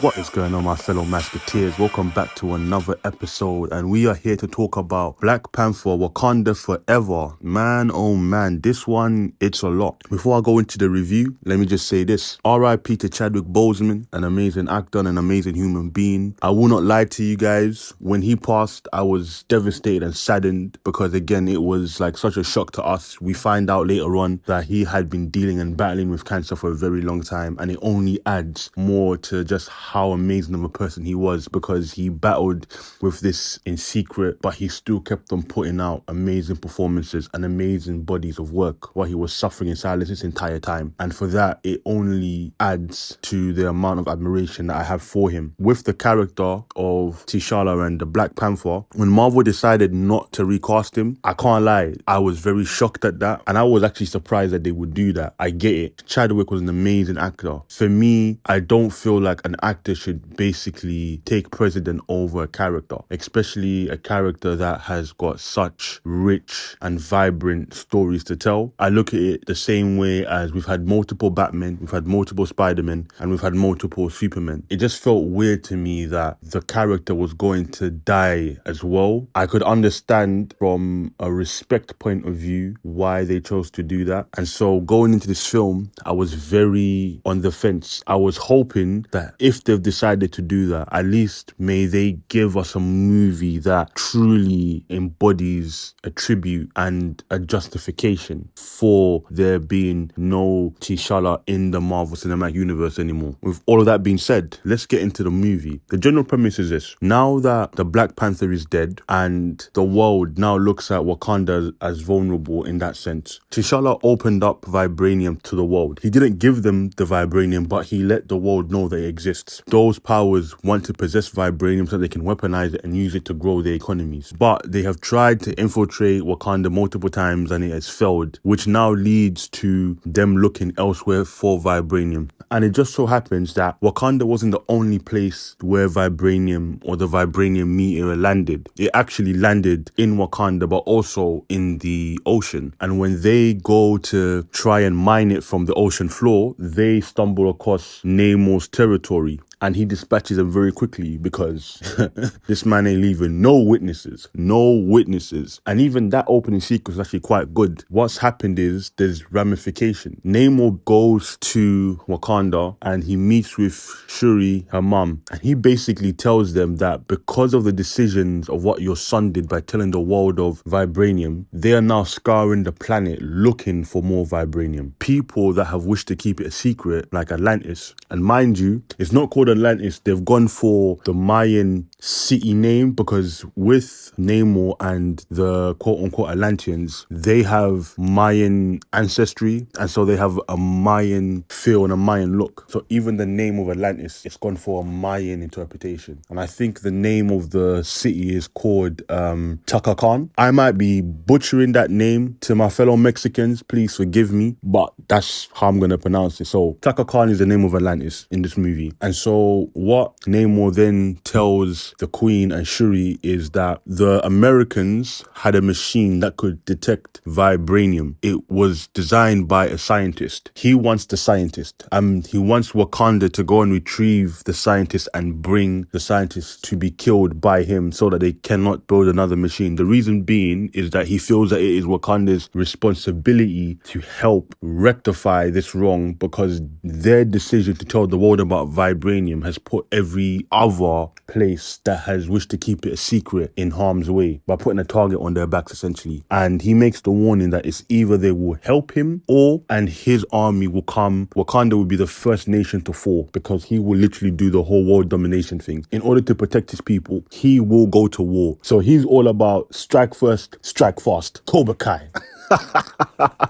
What is going on, my fellow Masketeers? Welcome back to another episode, and we are here to talk about Black Panther Wakanda Forever. Man, oh man, this one, it's a lot. Before I go into the review, let me just say this. R.I.P. to Chadwick Boseman, an amazing actor and an amazing human being. I will not lie to you guys. When he passed, I was devastated and saddened because, again, it was like such a shock to us. We find out later on that he had been dealing and battling with cancer for a very long time, and it only adds more to just how amazing of a person he was, because he battled with this in secret, but he still kept on putting out amazing performances and amazing bodies of work while he was suffering in silence this entire time. And for that, it only adds to the amount of admiration that I have for him. With the character of T'Challa and the Black Panther, when Marvel decided not to recast him, I can't lie, I was very shocked at that, and I was actually surprised that they would do that. I get it. Chadwick was an amazing actor. For me, I don't feel like an actor should basically take precedent over a character, especially a character that has got such rich and vibrant stories to tell. I look at it the same way as we've had multiple Batmen, we've had multiple Spider-Men, and we've had multiple Supermen. It just felt weird to me that the character was going to die as well. I could understand from a respect point of view why they chose to do that. And so going into this film, I was very on the fence. I was hoping that if they've decided to do that, at least may they give us a movie that truly embodies a tribute and a justification for there being no T'Challa in the Marvel Cinematic Universe anymore. With all of that being said, let's get into the movie. The general premise is this. Now that the Black Panther is dead and the world now looks at Wakanda as vulnerable in that sense, T'Challa opened up vibranium to the world. He didn't give them the vibranium, but he let the world know that it exists. Those powers want to possess vibranium so they can weaponize it and use it to grow their economies. But they have tried to infiltrate Wakanda multiple times and it has failed, which now leads to them looking elsewhere for vibranium. And it just so happens that Wakanda wasn't the only place where vibranium or the vibranium meteor landed. It actually landed in Wakanda, but also in the ocean. And when they go to try and mine it from the ocean floor, they stumble across Namor's territory. And he dispatches them very quickly because this man ain't leaving no witnesses. And even that opening sequence is actually quite good. What's happened is there's ramification. Namor goes to Wakanda and he meets with Shuri, her mom. And he basically tells them that because of the decisions of what your son did by telling the world of vibranium, they are now scouring the planet looking for more vibranium. People that have wished to keep it a secret, like Atlantis. And mind you, it's not called Atlantis. They've gone for the Mayan city name because with Namor and the quote-unquote Atlanteans, they have Mayan ancestry, and so they have a Mayan feel and a Mayan look. So even the name of Atlantis, it's gone for a Mayan interpretation. And I think the name of the city is called Takakan. I might be butchering that name. To my fellow Mexicans, please forgive me, but that's how I'm going to pronounce it. So Takakan is the name of Atlantis in this movie. And so what Namor then tells the Queen and Shuri is that the Americans had a machine that could detect vibranium. It was designed by a scientist. He wants the scientist. He wants Wakanda to go and retrieve the scientist and bring the scientist to be killed by him so that they cannot build another machine. The reason being is that he feels that it is Wakanda's responsibility to help rectify this wrong, because their decision to tell the world about vibranium has put every other place that has wished to keep it a secret in harm's way by putting a target on their backs, essentially. And he makes the warning that it's either they will help him and his army will come. Wakanda will be the first nation to fall because he will literally do the whole world domination thing. In order to protect his people, he will go to war. So he's all about strike first, strike fast, Cobra Kai.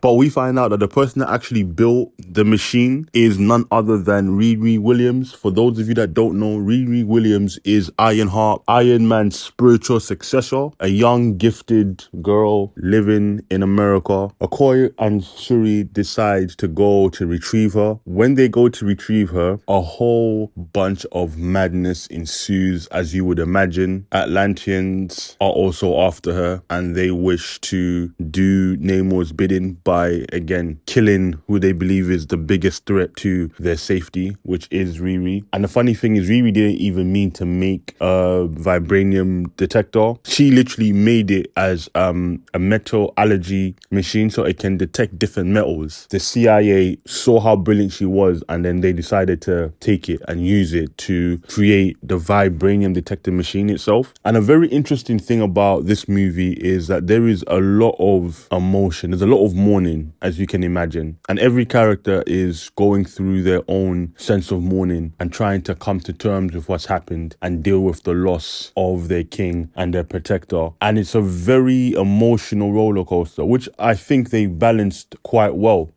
But we find out that the person that actually built the machine is none other than Riri Williams. For those of you that don't know, Riri Williams is Ironheart, Iron Man's spiritual successor, a young, gifted girl living in America. Okoye and Shuri decide to go to retrieve her. When they go to retrieve her, a whole bunch of madness ensues, as you would imagine. Atlanteans are also after her, and they wish to do Namor's bidding by, again, killing who they believe is the biggest threat to their safety, which is Riri. And the funny thing is, Riri didn't even mean to make a vibranium detector. She literally made it as a metal allergy machine so it can detect different metals. The CIA saw how brilliant she was, and then they decided to take it and use it to create the vibranium detector machine itself. And a very interesting thing about this movie is that there is a lot of emotion. There's a lot of mourning, as you can imagine. And every character is going through their own sense of mourning and trying to come to terms with what's happened and deal with the loss of their king and their protector. And it's a very emotional roller coaster, which I think they balanced quite well.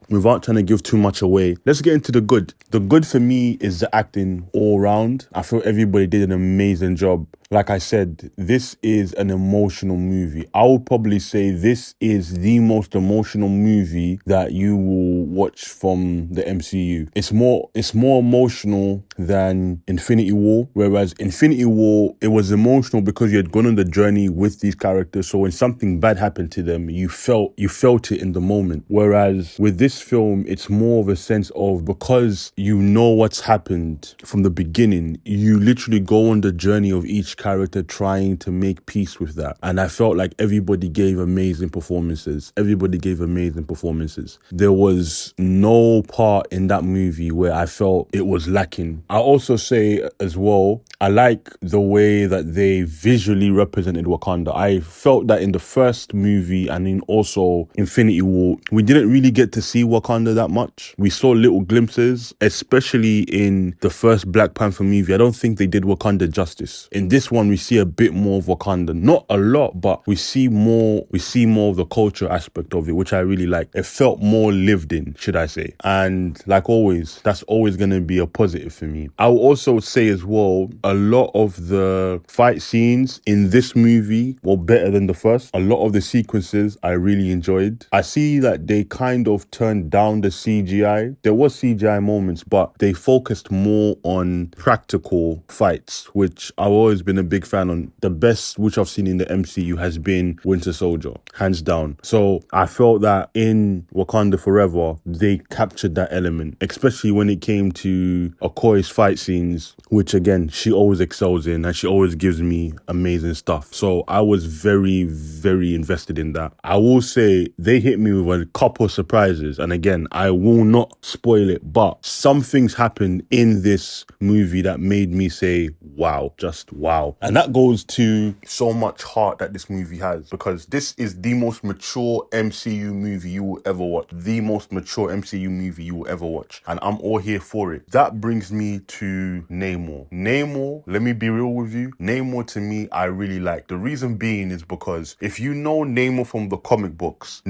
Without trying to give too much away, let's get into the good. The good for me is the acting all round. I feel everybody did an amazing job. Like I said, this is an emotional movie. I would probably say this is the most emotional movie that you will watch from the MCU. It's more emotional than Infinity War, whereas Infinity War, it was emotional because you had gone on the journey with these characters. So when something bad happened to them, you felt it in the moment. Whereas with this film, it's more of a sense of, because you know what's happened from the beginning, you literally go on the journey of each character trying to make peace with that. And I felt like everybody gave amazing performances. There was no part in that movie where I felt it was lacking. I also say as well, I like the way that they visually represented Wakanda. I felt that in the first movie and in also Infinity War, we didn't really get to see Wakanda that much. We saw little glimpses, especially in the first Black Panther movie. I don't think they did Wakanda justice. In this one, we see a bit more of Wakanda. Not a lot, but we see more of the culture aspect of it, which I really like. It felt more lived in, should I say. And like always, that's always going to be a positive for me. I will also say as well, a lot of the fight scenes in this movie were better than the first. A lot of the sequences I really enjoyed. I see that they kind of turned down the CGI. There was CGI moments, but they focused more on practical fights, which I've always been a big fan on. The best which I've seen in the MCU has been Winter Soldier, hands down. So I felt that in Wakanda Forever, they captured that element, especially when it came to Okoye's fight scenes, which again, she always excels in and she always gives me amazing stuff. So I was very, very invested in that. I will say they hit me with a couple surprises. And again, I will not spoil it, but some things happened in this movie that made me say, wow, just wow. And that goes to so much heart that this movie has, because this is the most mature MCU movie you will ever watch. And I'm all here for it. That brings me to Namor. Namor, let me be real with you. Namor, to me, I really like. The reason being is because if you know Namor from the comic books,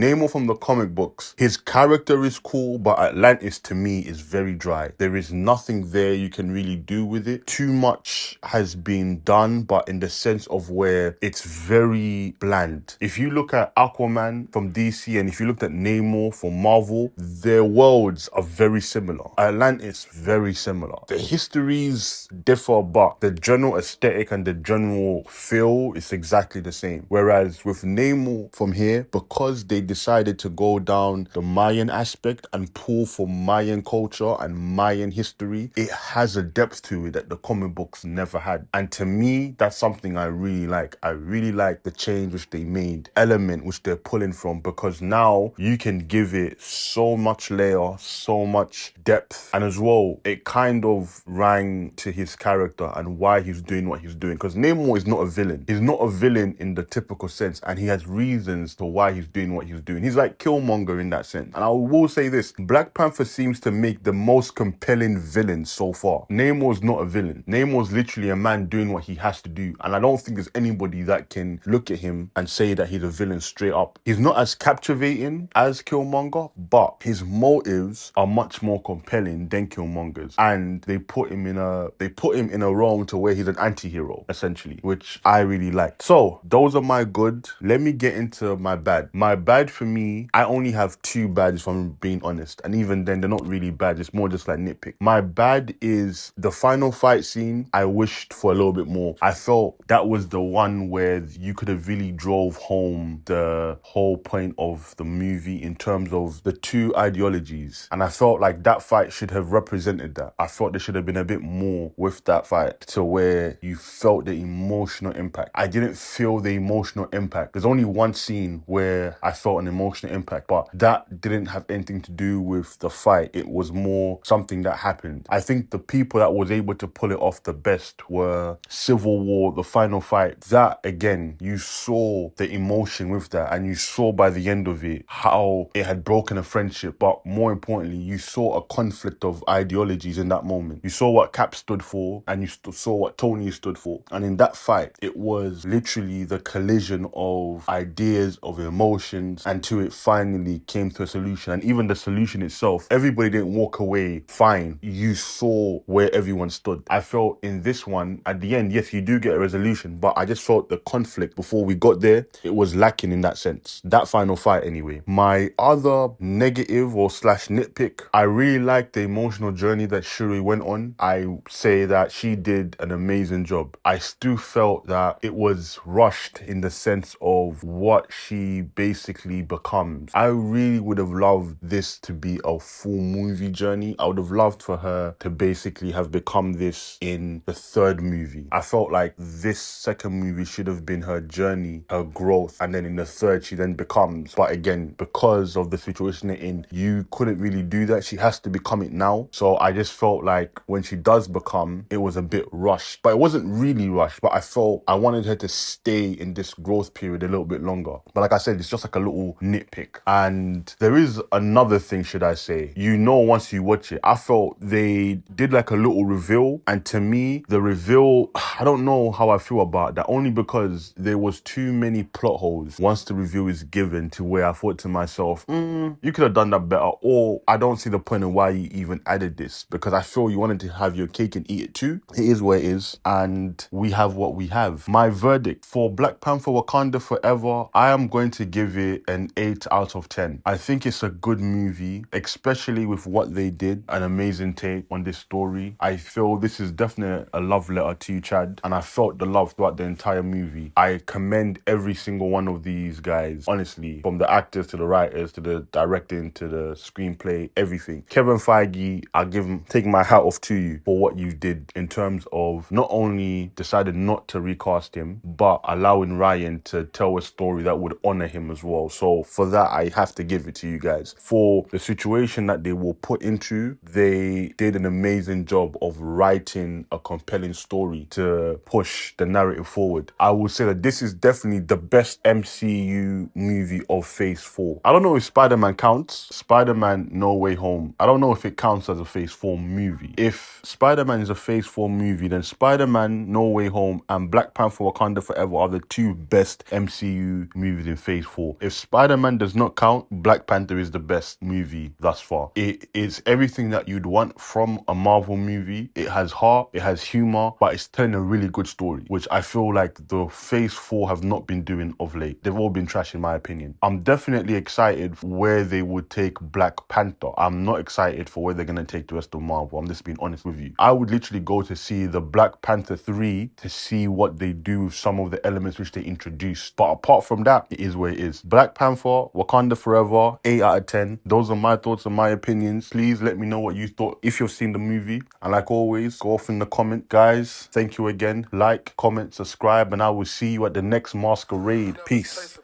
his character is cool, but Atlantis to me is very dry. There is nothing there you can really do with it. Too much has been done, but in the sense of where it's very bland. If you look at Aquaman from DC and if you looked at Namor from Marvel, their worlds are very similar. Atlantis, very similar. The histories differ, but the general aesthetic and the general feel is exactly the same. Whereas with Namor from here, because they decided to go down the Mayan aspect and pull from Mayan culture and Mayan history, it has a depth to it that the comic books never had. And to me, that's something I really like. I really like the change which they made, element which they're pulling from, because now you can give it so much layer, so much depth. And as well, it kind of rang to his character and why he's doing what he's doing. Because Namor is not a villain. He's not a villain in the typical sense, and he has reasons to why he's doing what he's doing. He's like Killmonger in that sense. And I will say this, Black Panther seems to make the most compelling villain so far. Namor's not a villain. Namor's literally a man doing what he has to do. And I don't think there's anybody that can look at him and say that he's a villain straight up. He's not as captivating as Killmonger, but his motives are much more compelling than Killmonger's. And they put him in a realm to where he's an anti-hero, essentially, which I really like. So those are my good. Let me get into my bad. My bad, for me, I only have two bads, if I'm being honest. And even then, they're not really bad. It's more just like nitpick. My bad is the final fight scene. I wished for a little bit more. So I felt that was the one where you could have really drove home the whole point of the movie in terms of the two ideologies. And I felt like that fight should have represented that. I felt there should have been a bit more with that fight to where you felt the emotional impact. I didn't feel the emotional impact. There's only one scene where I felt an emotional impact, but that didn't have anything to do with the fight. It was more something that happened. I think the people that was able to pull it off the best were Civil War, the final fight. That, again, you saw the emotion with that, and you saw by the end of it how it had broken a friendship, but more importantly, you saw a conflict of ideologies in that moment. You saw what Cap stood for, and you saw what Tony stood for. And in that fight, it was literally the collision of ideas, of emotions, until it finally came to a solution. And even the solution itself, everybody didn't walk away fine. You saw where everyone stood. I felt in this one, at the end, yes, you do get a resolution, but I just felt the conflict before we got there, it was lacking in that sense. That final fight anyway. My other negative or slash nitpick, I really liked the emotional journey that Shuri went on. I say that she did an amazing job. I still felt that it was rushed in the sense of what she basically becomes. I really would have loved this to be a full movie journey. I would have loved for her to basically have become this in the third movie. I felt like this second movie should have been her journey, her growth, and then in the third she then becomes. But again, because of the situation they're in, you couldn't really do that. She has to become it now. So I just felt like when she does become, it was a bit rushed. But it wasn't really rushed, but I felt I wanted her to stay in this growth period a little bit longer. But like I said, it's just like a little nitpick. And there is another thing, should I say. You know, once you watch it, I felt they did like a little reveal. And to me, the reveal, I don't know how I feel about that, only because there was too many plot holes once the reveal is given, to where I thought to myself, you could have done that better, or I don't see the point in why you even added this, because I feel you wanted to have your cake and eat it too. It is what it is, and we have what we have. My verdict for Black Panther Wakanda Forever, I am going to give it an 8 out of 10. I think it's a good movie, especially with what they did, an amazing take on this story. I feel this is definitely a love letter to you, Chad, and I felt the love throughout the entire movie. I commend every single one of these guys, honestly, from the actors to the writers to the directing to the screenplay, everything. Kevin Feige, I'll take my hat off to you for what you did in terms of not only decided not to recast him, but allowing Ryan to tell a story that would honor him as well. So for that, I have to give it to you guys. For the situation that they were put into, they did an amazing job of writing a compelling story to push the narrative forward. I would say that this is definitely the best MCU movie of Phase 4. I don't know if Spider-Man counts. Spider-Man No Way Home, I don't know if it counts as a Phase 4 movie. If Spider-Man is a Phase 4 movie, then Spider-Man No Way Home and Black Panther Wakanda Forever are the two best MCU movies in Phase 4. If Spider-Man does not count, Black Panther is the best movie thus far. It is everything that you'd want from a Marvel movie. It has heart, it has humor, but it's telling a really good story, which I feel like the Phase 4 have not been doing of late. They've all been trash in my opinion. I'm definitely excited for where they would take Black Panther. I'm not excited for where they're going to take the rest of Marvel. I'm just being honest with you. I would literally go to see the Black Panther 3 to see what they do with some of the elements which they introduced. But apart from that, it is where it is. Black Panther, Wakanda Forever, 8 out of 10. Those are my thoughts and my opinions. Please let me know what you thought if you've seen the movie. And like always, go off in the comment. Guys, thank you again. Like, comment, subscribe, and I will see you at the next masquerade. Peace.